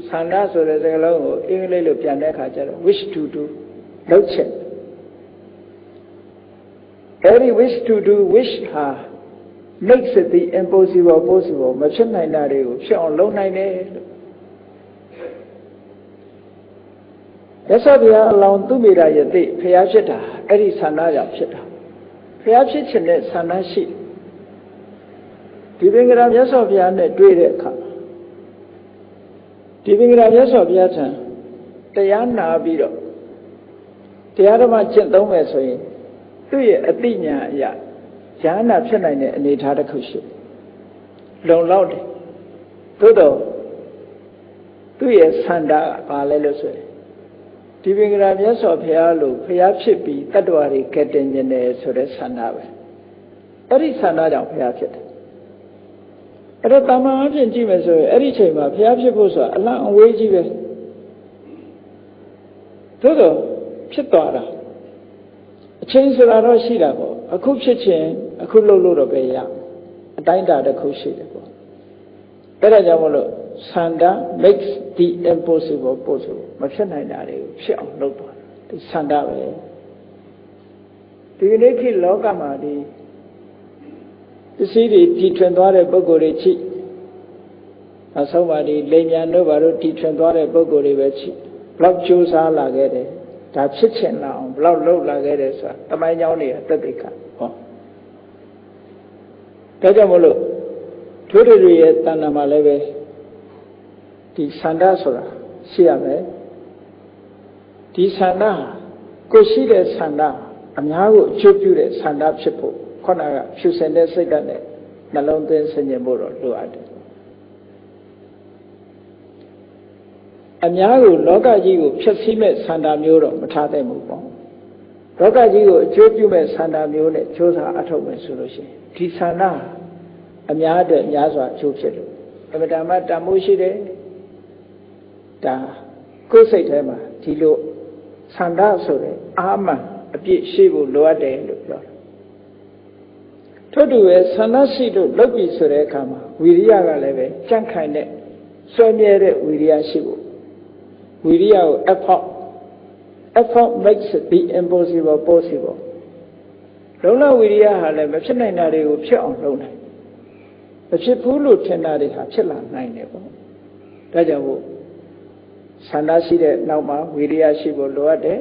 သန္တာဆိုတဲ့စကားလုံးကိုအင်္ဂလိပ်လိုပြန်တဲ့အခါကျတော့ wish to do လုပ်ချက်every wish to do wish ဟာ makes the impossible possible မဖြစ်နိုင်တာတွေကိုဖြစ်အောင်လုပ်နိုင်တယ်လို့ရသော်ဗျာအလောင်းသူမိတာယတိဖျားဖြစ်တာအဲ့ဒီသန္တာကြောင့်ဖြစ်တာဖျားဖြစ်ခြင်းနဲ့သန္တာရှိဒီပင်ကရာမြတ်စွာဘုရားနဲ့တွေ့တဲ့အခါဒီပင်ကရာမြတ်စွာဘုရားထံတရားနာပြီးတော့တရားဓမ္မကျင့်သုံးမယ်ဆိုရင်သူ့ရဲ့အသိဉာဏ်အရာဉာဏ်နာဖြစ်နိုင်တဲ့အနေအထားတစ်ခုရှိလုံလောက်တယ်သို့တော့သူ့ရဲ့သန္တာကဘာလဲလို့ဆိုရင်ဒီပင်ကရာမြတ်စွာဘုရားလို့ဘုရားဖြစ်ပြီးတတ္တဝါတွေကဲတင်ခြင်းတယ်ဆိုတဲ့သန္တာပဲအဲ့ဒီသန္တာကြောင့်ဘုရားဖြစ်တယ်အဲ့တော့တာမန်အဖြစ်ကြည့်မယ်ဆိုရင်အဲ့ဒီအချိန်မှာဘုရားဖြစ်ဖို့ဆိုတာအလန့်အဝေးကြီးပဲသို့တော့ဖြစ်သွားတာအချိန်ဆိုတာတော့ရှိတာပေါ့အခုဖြစ်ခြင်းအခုလုပ်လို့တော့ပဲရအတိုင်းတာတစ်ခုရှိတယ်ပေါ့အဲ့ဒါကြောင့်မလို့သန္တာ makes the impossible possible မဖြစ်နိုင်တာတွေကိုဖြစ်အောင်လုပ်သွားတယ်ဒီသန္တာပဲဒီနေ့ခေတ်လောကမှာဒီပစ္စည်းတွေတီထွင်သွားတဲ့ပုဂ္ဂိုလ်တွေချိအဆုံးပါဒီလိမ်ညာတို့ဘာလို့တီထွင်သွားတဲ့ပုဂ္ဂိုလ်တွေပဲချိဘလောက်ကြိုးစားလာခဲ့တယ်ဒါဖြစ်ချင်လာအောင်ဘလောက်လုပ်လာခဲ့တယ်ဆိုတာတမိုင်းကြောင်းတွေကသက်သေကဟောဒါကြောင့်မလို့ထိုးတွေရဲ့တဏ္ဍာမှာလည်းပဲဒီသန္တာဆိုတာရှိရမယ်ဒီသန္တာကိုရှိတဲ့သန္တာအများကိုအကျိုးပြုတဲ့သန္တာဖြစ်ဖို့ခုနကဖြူစင်တဲ့စိတ်ဓာတ်နဲ့နှလုံးသွင်းဆင်ခြင်ဖို့တော့လိုအပ်တယ်အများကိုလောကကြီးကိုဖျက်ဆီးမဲ့သန္တာမျိုးတော့မထားသင့်ဘူးပေါ့လောကကြီးကိုအကျိုးပြုမဲ့သန္တာမျိုးနဲ့ကြိုးစားအထောက်မယ်ဆိုလို့ရှိရင်ဒီသန္တာအများအတွက်များစွာအကျိုးဖြစ်လို့အမတန်မှတန်မိုးရှိတယ်ဒါကိုယ်စိတ်ထဲမှာဒီလိုသန္တာဆိုတဲ့အာမန်အပြည့်ရှိဖို့လိုအပ်တယ်လို့ပြောတယ်ထို့တူပဲသန္တာရှိလို့လုပ်ပြီဆိုတဲ့အခါမှာဝိရိယကလည်းပဲကြန့်ခိုင်တဲ့ဆွဲမြဲတဲ့ဝိရိယရှိဖို့ဝိရိယကို effort makes the impossible possible လုံလဝိရိယဟာလည်းမဖြစ်နိုင်တာတွေကိုဖြစ်အောင်လုပ်နိုင်မဖြစ်ဘူးလို့ထင်တာတွေဟာဖြစ်လာနိုင်တယ်ပေါ့ဒါကြောင့်မို့သန္တာရှိတဲ့နောက်မှာဝိရိယရှိဖို့လိုအပ်တယ်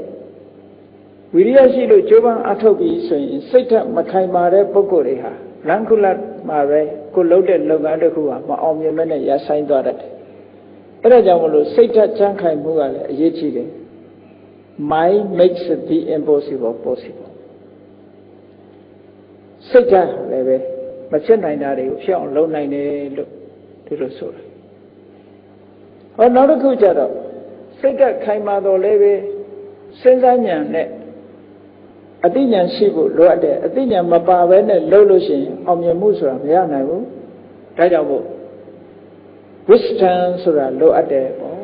ဝိရိယရှိလို့ကြိုးပမ်းအထောက်ပြီးဆိုရင်စိတ်ဓာတ်မခိုင်မာတဲ့ပုဂ္ဂိုလ်တွေဟာလမ်းခုလတ်မှာပဲကိုလုပ်တဲ့လုပ်ငန်းတစ်ခုဟာမအောင်မြင်မဲ့နဲ့ရဆိုင်သွားတတ်တယ်အဲ့ဒါကြောင့်မလို့စိတ်ဓာတ်ကြမ်းခိုင်မှုကလည်းအရေးကြီးတယ် mind makes the impossible possible စိတ်ဓာတ်လည်းပဲမဖြစ်နိုင်တာတွေကိုဖြစ်အောင်လုပ်နိုင်တယ်လို့ဒီလိုဆိုတာဟောနောက်တစ်ခုကျတော့စိတ်ဓာတ်ခိုင်မာတော့လည်းပဲစဉ်းစားဉာဏ်နဲ့အသိဉာဏ်ရှိဖို့လိုအပ်တယ်အသိဉာဏ်မပါဘဲနဲ့လုပ်လို့ရှိရင်အောင်မြင်မှုဆိုတာမရနိုင်ဘူးဒါကြောင့်မို့ wisdom ဆိုတာလိုအပ်တယ်ပေါ့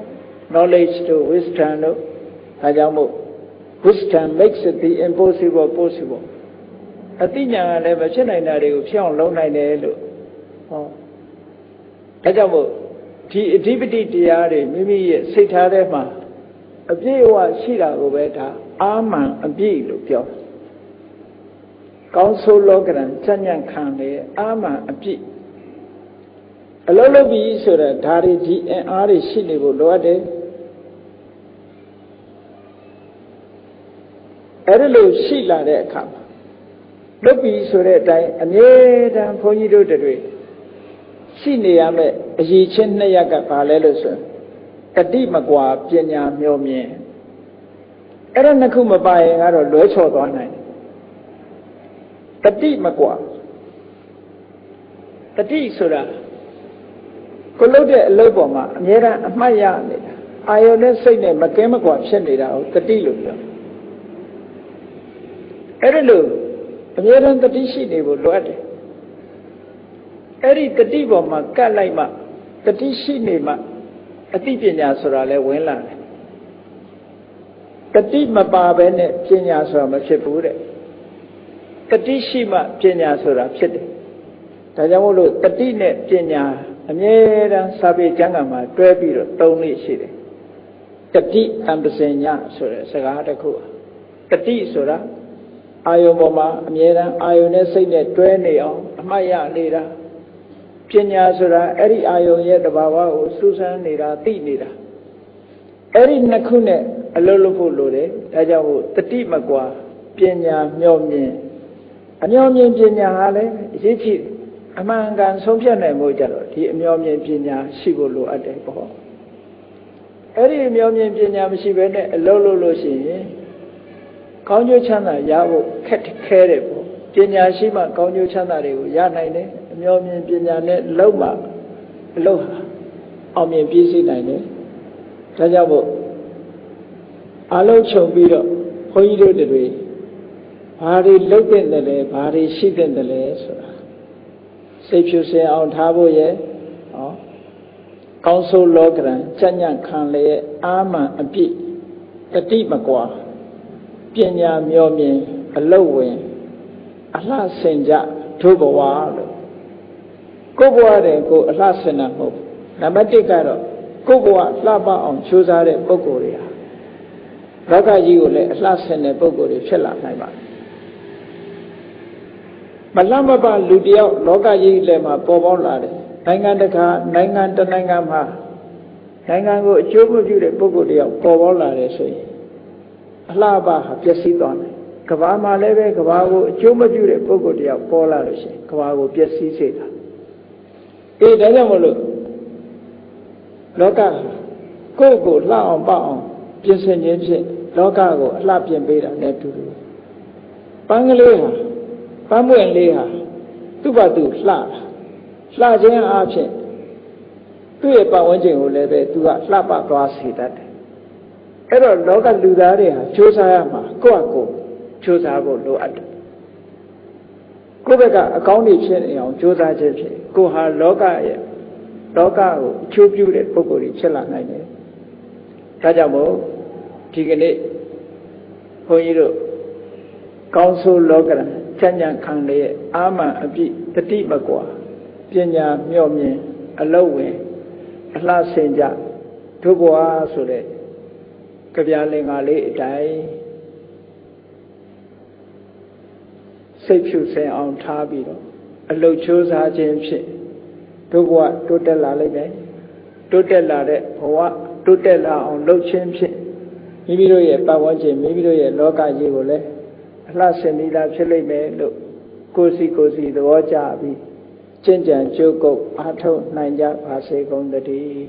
knowledge to wisdom လို့ဒါကြောင့်မို့ wisdom makes the impossible possible အသိဉာဏ်ကလည်းမဖြစ်နိုင်တာတွေကိုဖြစ်အောင်လုပ်နိုင်တယ်လို့ဟောဒါကြောင့်မို့ဒီအဓိပတိတရားတွေမိမိရဲ့စိတ်ထားထဲမှာအပြည့်အဝရှိတာကိုပဲဒါအာမန်အပြည့်လို့ပြောကောင်းဆိုးလောကရန်စဉ္ညာခံလေအာမန်အပြည့်အလုံးလုံးပြီဆိုတော့ဒါတွေဒီအင်အားတွေရှိနေဖို့လိုအပ်တယ်အဲ့ဒီလိုရှိလာတဲ့အခါမှာလွတ်ပြီဆိုတဲ့အတိုင်းအမြဲတမ်းဘုန်းကြီးတို့တွေရှိနေရမယ့်အရေးချင်းနှစ်ရက်ကဘာလဲလို့ဆိုတတိမကွာပညာမျှော်မြင်အဲ့ဒါနှစ်ခုမပါရင်ကတော့လွဲချော်သွားနိုင်တယ်တတိမကွာတတိဆိုတာကိုလုပ်တဲ့အလုပ်ပေါ်မှာအမြဲတမ်းအမှတ်ရနေတာအာယုန်နဲ့စိတ်နဲ့မကဲမကွာဖြစ်နေတာကိုတတိလို့ပြောအဲ့ဒါလို့အမြဲတမ်းတတိရှိနေဖို့လိုအပ်တယ်အဲ့ဒီတတိပေါ်မှာကတ်လိုက်မှတတိရှိနေမှအသိပညာဆိုတာလဲဝင်လာတယ်တတိမပါဘဲနဲ့ပညာဆိုတာမဖြစ်ဘူးတဲ့တတိရှိမှပညာဆိုတာဖြစ်တယ်ဒါကြောင့်မို့လို့တတိနဲ့ပညာအမြဲတမ်းစာပေကျမ်းဂန်မှာတွဲပြီးတော့သုံးလေးရှိတယ်တတိအံပစညဆိုတဲ့စကားတစ်ခုတတိဆိုတာအာယုံပေါ်မှာအမြဲတမ်းအာယုံနဲ့စိတ်နဲ့တွဲနေအောင်အမှတ်ရနေတာပညာဆိုတာအဲ့ဒီအာယုံရဲ့တဘာဝကိုစူးစမ်းနေတာသိနေတာအဲ့ဒီနှစ်ခုနဲ့အလုပ်လုပ်ဖို့လိုတယ်ဒါကြောင့်မို့တတိမကွာပညာမျှော်မြင်အမျှော်မြင်ပညာဟာလည်းအရေးကြီးအမှန်ကန်ဆုံးဖြတ်နိုင်မှုကြတော့ဒီအမျှော်မြင်ပညာရှိဖို့လိုအပ်တယ်ပေါ့အဲ့ဒီအမျှော်မြင်ပညာမရှိဘဲနဲ့အလုပ်လုပ်လို့ရှိရင်ကောင်းကျိုးချမ်းသာရဖို့ခက်ခဲတယ်ပေါ့ပညာရှိမှကောင်းကျိုးချမ်းသာတွေကိုရနိုင်တယ်အမျှော်မြင်ပညာနဲ့လုပ်မှအလုပ်ဟာအောင်မြင်ပြည့်စုံနိုင်တယ်ဒါကြောင့်မို့အလုံးခြုံပြီးတော့ဘုန်းကြီးတို့တွေဘာတွေလုပ်တဲ့တယ်လဲဘာတွေရှိတဲ့တယ်လဲဆိုတာစိတ်ဖြူစင်အောင်ထားဖို့ရဲ့ဟောကောင်းဆိုးလောကရန်စဉ္ညာခံလေအာမန်အပြည့်တတိမကွာပညာမျှော်မြင်အလုပ်ဝင်အလှဆင်ကြထို့ဘဝလို့ကိုယ်ဘဝတဲ့ကိုအလှဆင်တာမဟုတ်နံပါတ်1ကတော့ကိုယ်ဘဝလှပအောင်ကြိုးစားတဲ့ပုဂ္ဂိုလ်တွေဟာလောကကြီးကိုလည်းအလှဆင်တဲ့ပုဂ္ဂိုလ်တွေဖြစ်လာနိုင်ပါတယ်မလှမပလူတယောက်လောကကြီးလည်းမှာပေါ်ပေါက်လာတယ်နိုင်ငံတကာနိုင်ငံတနိုင်ငံမှာနိုင်ငံကိုအကျိုးမပြုတဲ့ပုဂ္ဂိုလ်တယောက်ပေါ်ပေါက်လာတယ်ဆိုရင်အလှပဟာပျက်စီးသွားတယ်ကဘာမှာလည်းပဲကဘာကိုအကျိုးမပြုတဲ့ပုဂ္ဂိုလ်တယောက်ပေါ်လာလို့ရှိရင်ကဘာကိုပျက်စီးစေတာဒါကြောင့်မလို့လောကကိုယ့်ကိုလှအောင်ပအောင်ပြင်ဆင်ခြင်းဖြင့်လောကကိုအလှပြင်ပေးတာနဲ့တူတူပန်းကလေးဟာပန်းပွင့်လေးဟာသူ့ဘာသူလှခြင်းအဖြစ်သူ့ရဲ့ပတ်ဝန်းကျင်ကိုလည်းပဲသူကလှပသွားစေတတ်တယ်အဲ့တော့လောကလူသားတွေဟာကြိုးစားရမှာကိုယ့်အကိုကြိုးစားဖို့လိုအပ်တယ်ကိုယ့်ဘက်ကအကောင်းတွေဖြစ်နေအောင်ကြိုးစားခြင်းဖြင့်ကိုယ်ဟာလောကကိုအကျိုးပြုတဲ့ပုဂ္ဂိုလ်တွေဖြစ်လာနိုင်တယ်ဒါကြောင့်မို့ဒီကနေ့ဘုန်းကြီးတို့ကောင်းဆိုးလောကရန်စဉ္ညာခံလေအာမန်အပြည့်တတိမကွာပညာမျှော်မြင်အလုပ်ဝင်အလှဆင်ကြတို့ဘဝဆိုတဲ့ကြပြလင်္ကာလေးအတိုင်းစိတ်ဖြူစင်အောင်ထားပြီးတော့အလုပ်ချိုးစားခြင်းဖြင့်တို့ဘဝတိုးတက်လာလိမ့်မယ်တိုးတက်လာတဲ့ဘဝတိုးတက်လာအောင်လုပ်ခြင်းဖြင့်မိမိတို့ရဲ့ပတ်ဝန်းကျင်မိမိတို့ရဲ့လောကကြီးကိုလည်းအလှဆင်မိတာဖြစ်လိမ့်မယ်လို့ကိုယ်စီသဘောကျပြီးကျင့်ကြံကြိုးကုပ်အားထုတ်နိုင်ကြပါစေကုန်သတည်း